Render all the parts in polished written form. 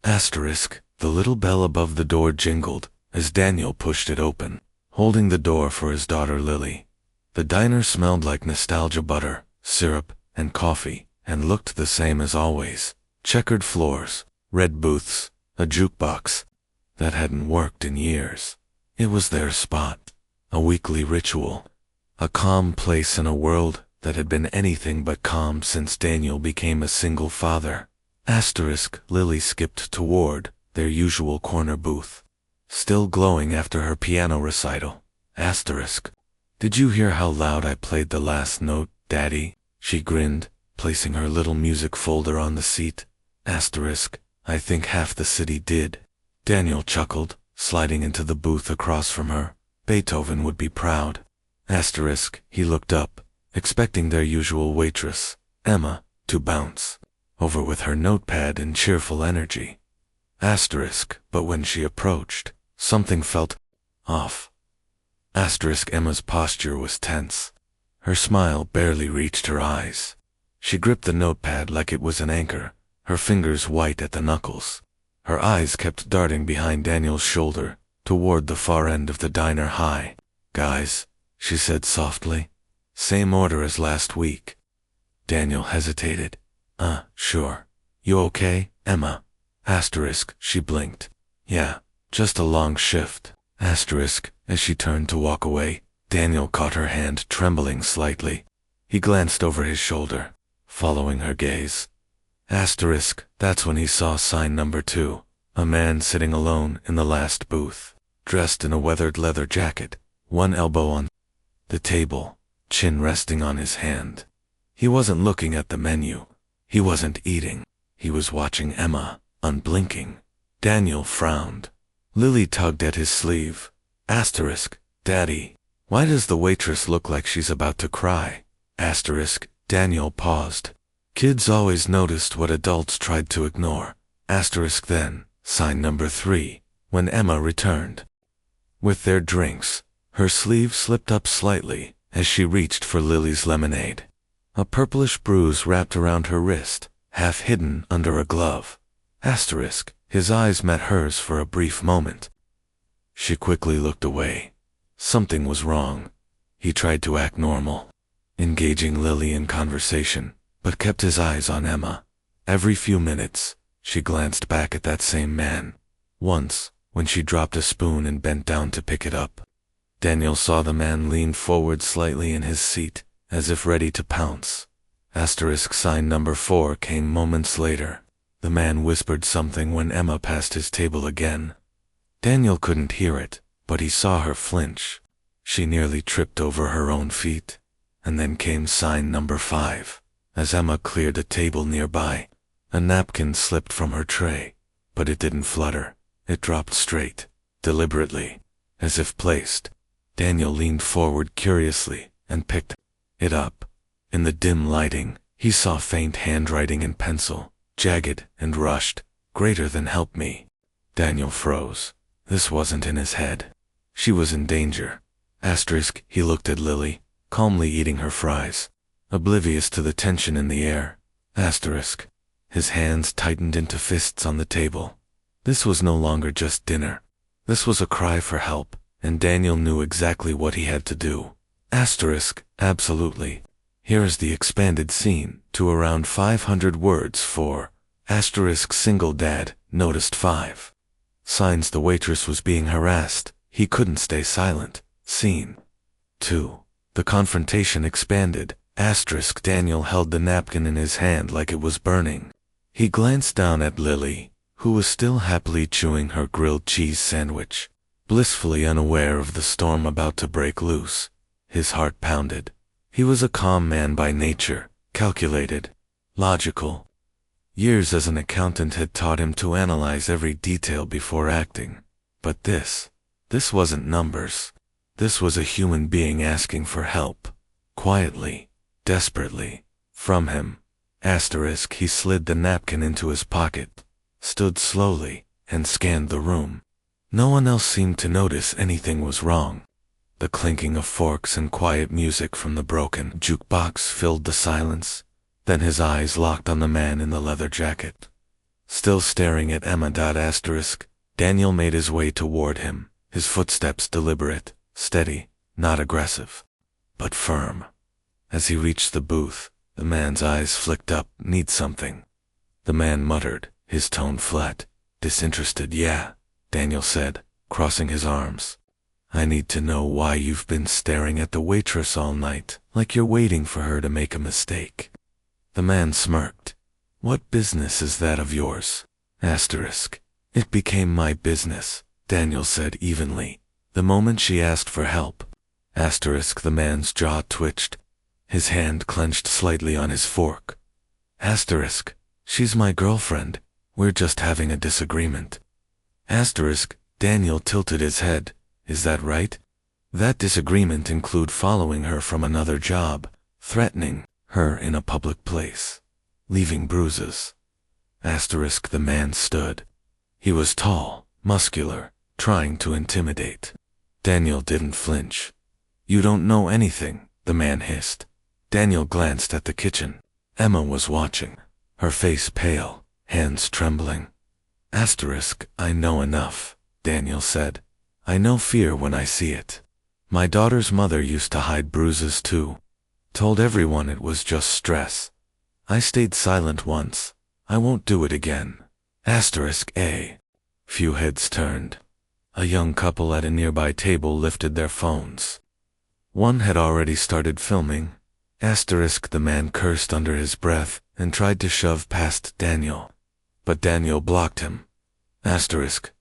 Asterisk, the little bell above the door jingled as Daniel pushed it open, holding the door for his daughter Lily. The diner smelled like nostalgia butter, syrup, and coffee, and looked the same as always. Checkered floors, red booths, a jukebox that hadn't worked in years. It was their spot, a weekly ritual, a calm place in a world that had been anything but calm since Daniel became a single father. Asterisk, Lily skipped toward their usual corner booth, still glowing after her piano recital. Asterisk, did you hear how loud I played the last note, Daddy? She grinned, placing her little music folder on the seat. Asterisk, I think half the city did. Daniel chuckled, sliding into the booth across from her. Beethoven would be proud. Asterisk, he looked up, expecting their usual waitress, Emma, to bounce over with her notepad and cheerful energy. Asterisk, but when she approached, something felt off. Asterisk, Emma's posture was tense. Her smile barely reached her eyes. She gripped the notepad like it was an anchor, her fingers white at the knuckles. Her eyes kept darting behind Daniel's shoulder, toward the far end of the diner. Hi, guys, she said softly. Same order as last week. Daniel hesitated. Sure. You okay, Emma? Asterisk, she blinked. Yeah, just a long shift. Asterisk, as she turned to walk away, Daniel caught her hand trembling slightly. He glanced over his shoulder, following her gaze. Asterisk, that's when he saw sign number 2, a man sitting alone in the last booth, dressed in a weathered leather jacket, one elbow on the table, chin resting on his hand. He wasn't looking at the menu. He wasn't eating. He was watching Emma, unblinking. Daniel frowned. Lily tugged at his sleeve. Asterisk, Daddy, why does the waitress look like she's about to cry? Asterisk, Daniel paused. Kids always noticed what adults tried to ignore. Asterisk, then, sign number 3, when Emma returned with their drinks. Her sleeve slipped up slightly as she reached for Lily's lemonade. A purplish bruise wrapped around her wrist, half hidden under a glove. Asterisk, his eyes met hers for a brief moment. She quickly looked away. Something was wrong. He tried to act normal, engaging Lily in conversation, but kept his eyes on Emma. Every few minutes, she glanced back at that same man. Once, when she dropped a spoon and bent down to pick it up. Daniel saw the man lean forward slightly in his seat, as if ready to pounce. Asterisk, sign number 4 came moments later. The man whispered something when Emma passed his table again. Daniel couldn't hear it, but he saw her flinch. She nearly tripped over her own feet. And then came sign number 5. As Emma cleared a table nearby, a napkin slipped from her tray, but it didn't flutter. It dropped straight, deliberately, as if placed. Daniel leaned forward curiously and picked it up. In the dim lighting, he saw faint handwriting in pencil, jagged and rushed, greater than help me. Daniel froze. This wasn't in his head. She was in danger. Asterisk, he looked at Lily, calmly eating her fries, oblivious to the tension in the air. Asterisk. His hands tightened into fists on the table. This was no longer just dinner. This was a cry for help, and Daniel knew exactly what he had to do. Asterisk, absolutely. Here is the expanded scene, to around 500 words for asterisk single dad, noticed 5. Signs the waitress was being harassed. He couldn't stay silent. Scene 2. The confrontation expanded. Asterisk, Daniel held the napkin in his hand like it was burning. He glanced down at Lily, who was still happily chewing her grilled cheese sandwich, blissfully unaware of the storm about to break loose. His heart pounded. He was a calm man by nature, calculated, logical. Years as an accountant had taught him to analyze every detail before acting. But this wasn't numbers. This was a human being asking for help, quietly, desperately, from him. Asterisk, he slid the napkin into his pocket, stood slowly, and scanned the room. No one else seemed to notice anything was wrong. The clinking of forks and quiet music from the broken jukebox filled the silence. Then his eyes locked on the man in the leather jacket. Still staring at Emma. Daniel made his way toward him, his footsteps deliberate, steady, not aggressive, but firm. As he reached the booth, the man's eyes flicked up. Need something? The man muttered, his tone flat. Disinterested. Yeah, Daniel said, crossing his arms. I need to know why you've been staring at the waitress all night, like you're waiting for her to make a mistake. The man smirked. What business is that of yours? It became my business, Daniel said evenly, the moment she asked for help. The man's jaw twitched. His hand clenched slightly on his fork. She's my girlfriend. We're just having a disagreement. Daniel tilted his head. Is that right? That disagreement include following her from another job, threatening her in a public place, leaving bruises. The man stood. He was tall, muscular, trying to intimidate. Daniel didn't flinch. You don't know anything, the man hissed. Daniel glanced at the kitchen. Emma was watching, her face pale, hands trembling. I know enough, Daniel said. I know fear when I see it. My daughter's mother used to hide bruises too. Told everyone it was just stress. I stayed silent once. I won't do it again. Few heads turned. A young couple at a nearby table lifted their phones. One had already started filming. The man cursed under his breath and tried to shove past Daniel. But Daniel blocked him.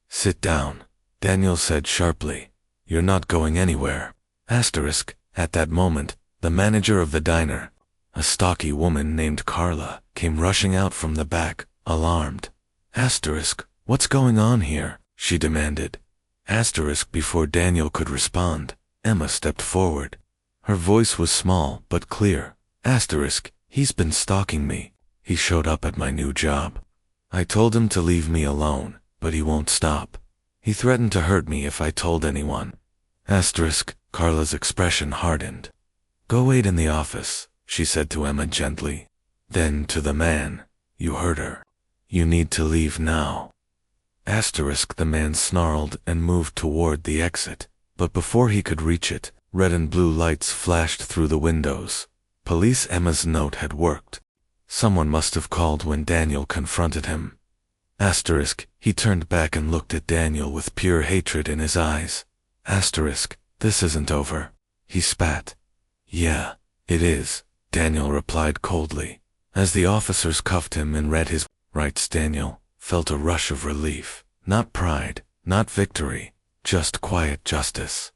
Sit down, Daniel said sharply. You're not going anywhere. At that moment, the manager of the diner, a stocky woman named Carla, came rushing out from the back, alarmed. What's going on here? She demanded. Before Daniel could respond, Emma stepped forward. Her voice was small but clear. He's been stalking me. He showed up at my new job. I told him to leave me alone, but he won't stop. He threatened to hurt me if I told anyone. Carla's expression hardened. Go wait in the office, she said to Emma gently. Then to the man, you heard her. You need to leave now. The man snarled and moved toward the exit, but before he could reach it, red and blue lights flashed through the windows. Police. Emma's note had worked. Someone must have called when Daniel confronted him. He turned back and looked at Daniel with pure hatred in his eyes. This isn't over. He spat. Yeah, it is, Daniel replied coldly. As the officers cuffed him and read his rights, Daniel felt a rush of relief. Not pride, not victory, just quiet justice.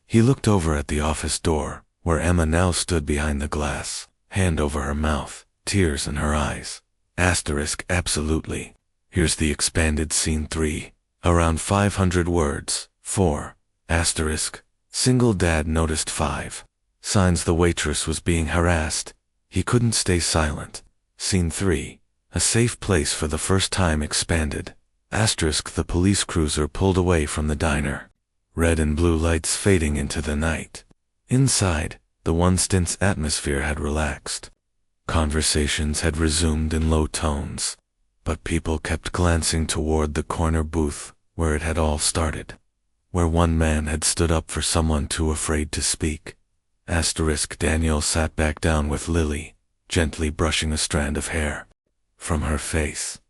He looked over at the office door, where Emma now stood behind the glass, hand over her mouth, tears in her eyes. Absolutely. Here's the expanded scene 3. Around 500 words. 4. Single dad noticed 5. Signs the waitress was being harassed. He couldn't stay silent. Scene 3. A safe place for the first time expanded. The police cruiser pulled away from the diner. Red and blue lights fading into the night. Inside, the once tense atmosphere had relaxed. Conversations had resumed in low tones, but people kept glancing toward the corner booth where it had all started, where one man had stood up for someone too afraid to speak. Daniel sat back down with Lily, gently brushing a strand of hair from her face.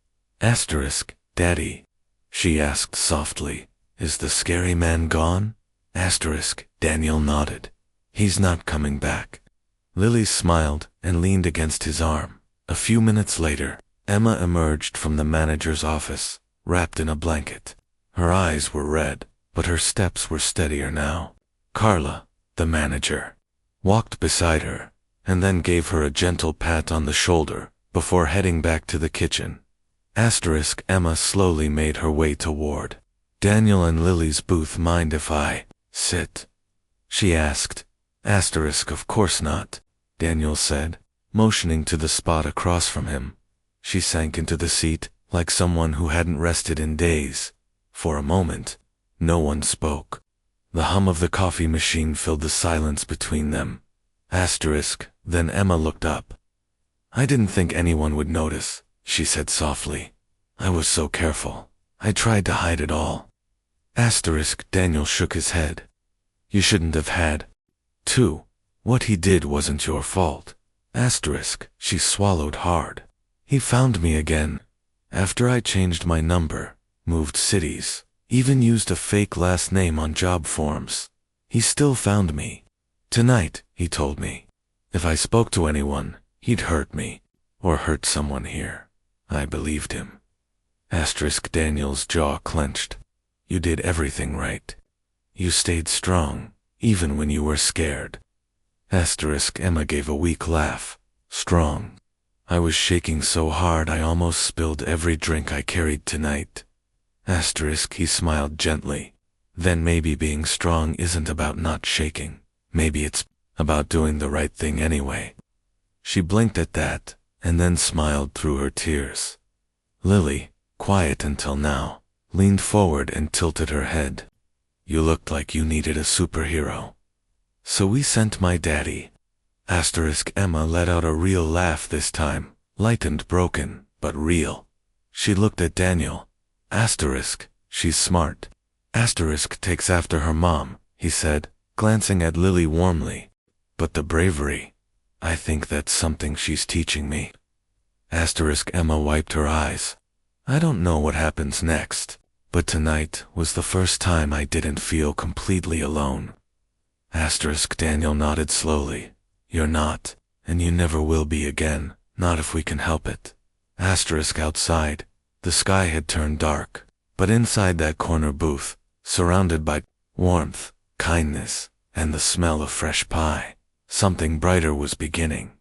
Daddy, she asked softly, is the scary man gone? Daniel nodded. He's not coming back. Lily smiled and leaned against his arm. A few minutes later, Emma emerged from the manager's office, wrapped in a blanket. Her eyes were red, but her steps were steadier now. Carla, the manager, walked beside her, and then gave her a gentle pat on the shoulder before heading back to the kitchen. Emma slowly made her way toward Daniel and Lily's booth. Mind if I sit? She asked. Of course not, Daniel said, motioning to the spot across from him. She sank into the seat, like someone who hadn't rested in days. For a moment, no one spoke. The hum of the coffee machine filled the silence between them. Then Emma looked up. I didn't think anyone would notice, she said softly. I was so careful. I tried to hide it all. Daniel shook his head. You shouldn't have had to. What he did wasn't your fault. She swallowed hard. He found me again. After I changed my number, moved cities, even used a fake last name on job forms. He still found me. Tonight, he told me. If I spoke to anyone, he'd hurt me, or hurt someone here. I believed him. Daniel's jaw clenched. You did everything right. You stayed strong, even when you were scared. Emma gave a weak laugh. Strong. I was shaking so hard I almost spilled every drink I carried tonight. He smiled gently. Then maybe being strong isn't about not shaking. Maybe it's about doing the right thing anyway. She blinked at that, and then smiled through her tears. Lily, quiet until now, leaned forward and tilted her head. You looked like you needed a superhero. So we sent my daddy. Emma let out a real laugh this time, light and broken, but real. She looked at Daniel. She's smart. Takes after her mom, he said, glancing at Lily warmly. But the bravery, I think that's something she's teaching me. Emma wiped her eyes. I don't know what happens next, but tonight was the first time I didn't feel completely alone. Daniel nodded slowly. You're not, and you never will be again, not if we can help it. Outside, the sky had turned dark, but inside that corner booth, surrounded by warmth, kindness, and the smell of fresh pie, something brighter was beginning.